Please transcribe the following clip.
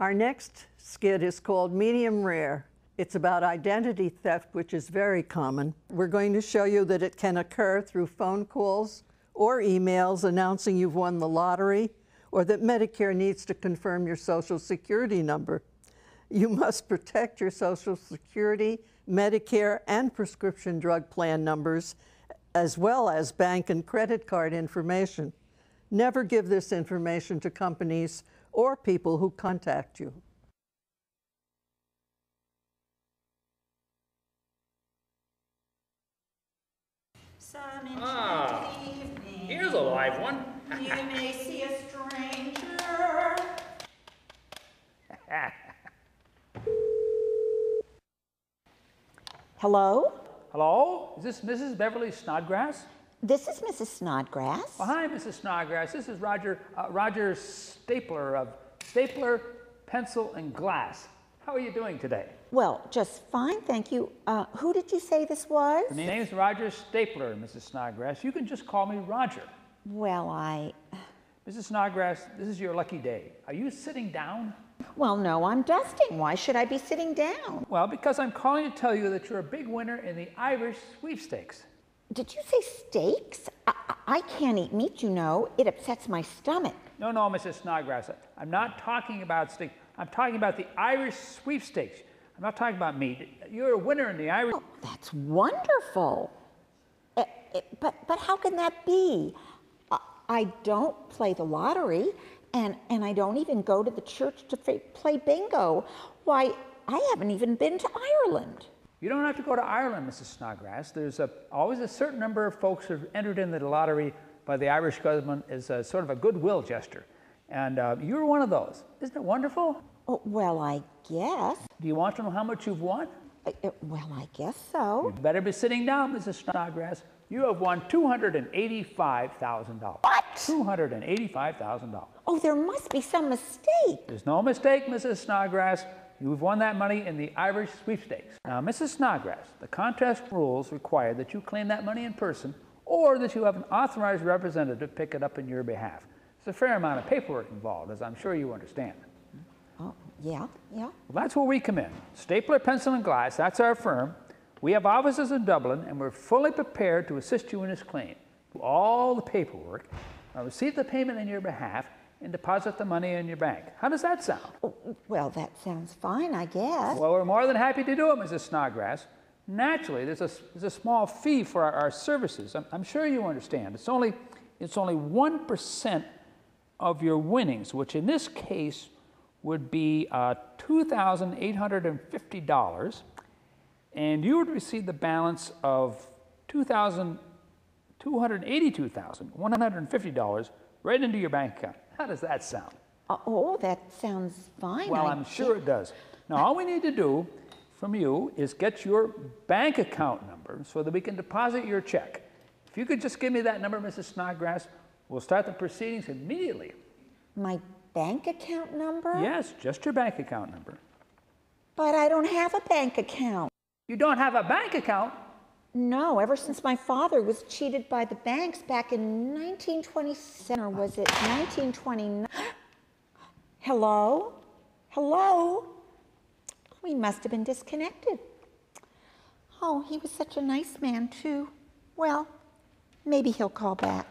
Our next skit is called Medium Rare. It's about identity theft, which is very common. We're going to show you that it can occur through phone calls or emails announcing you've won the lottery, or that Medicare needs to confirm your Social Security number. You must protect your Social Security, Medicare, and prescription drug plan numbers, as well as bank and credit card information. Never give this information to companies or people who contact you. Here's a live one. You may see a stranger. Hello? Hello? Is this Mrs. Beverly Snodgrass? This is Mrs. Snodgrass. Well, hi, Mrs. Snodgrass. This is Roger Stapler of Stapler, Pencil, and Glass. How are you doing today? Well, just fine, thank you. Who did you say this was? My name's Roger Stapler, Mrs. Snodgrass. You can just call me Roger. Well, Mrs. Snodgrass, this is your lucky day. Are you sitting down? Well, no, I'm dusting. Why should I be sitting down? Well, because I'm calling to tell you that you're a big winner in the Irish sweepstakes. Did you say steaks? I can't eat meat, you know. It upsets my stomach. No, Mrs. Snodgrass. I'm not talking about steak. I'm talking about the Irish sweepstakes. I'm not talking about meat. You're a winner in the Irish... Oh, that's wonderful. But how can that be? I don't play the lottery, and I don't even go to the church to play bingo. Why, I haven't even been to Ireland. You don't have to go to Ireland, Mrs. Snodgrass. There's always a certain number of folks who have entered into the lottery by the Irish government as a sort of a goodwill gesture. And you're one of those. Isn't it wonderful? Oh, well, I guess. Do you want to know how much you've won? Well, I guess so. You better be sitting down, Mrs. Snodgrass. You have won $285,000. What? $285,000. Oh, there must be some mistake. There's no mistake, Mrs. Snodgrass. You've won that money in the Irish sweepstakes. Now, Mrs. Snodgrass, the contest rules require that you claim that money in person or that you have an authorized representative pick it up in your behalf. There's a fair amount of paperwork involved, as I'm sure you understand. Oh, yeah. Well, that's where we come in. Stapler, Pencil, and Glass, that's our firm. We have offices in Dublin, and we're fully prepared to assist you in this claim. Do all the paperwork, receive the payment in your behalf, and deposit the money in your bank. How does that sound? Oh, well, that sounds fine, I guess. Well, we're more than happy to do it, Mrs. Snodgrass. Naturally, there's a small fee for our services. I'm sure you understand. It's only 1% of your winnings, which in this case would be $2,850, and you would receive the balance of $282,150 right into your bank account. How does that sound? Oh, that sounds fine. Well, I'm sure it does. Now, all we need to do from you is get your bank account number so that we can deposit your check. If you could just give me that number, Mrs. Snodgrass, we'll start the proceedings immediately. My bank account number? Yes, just your bank account number. But I don't have a bank account. You don't have a bank account? No, ever since my father was cheated by the banks back in 1927, or was it 1929? Hello? Hello? We must have been disconnected. Oh, he was such a nice man, too. Well, maybe he'll call back.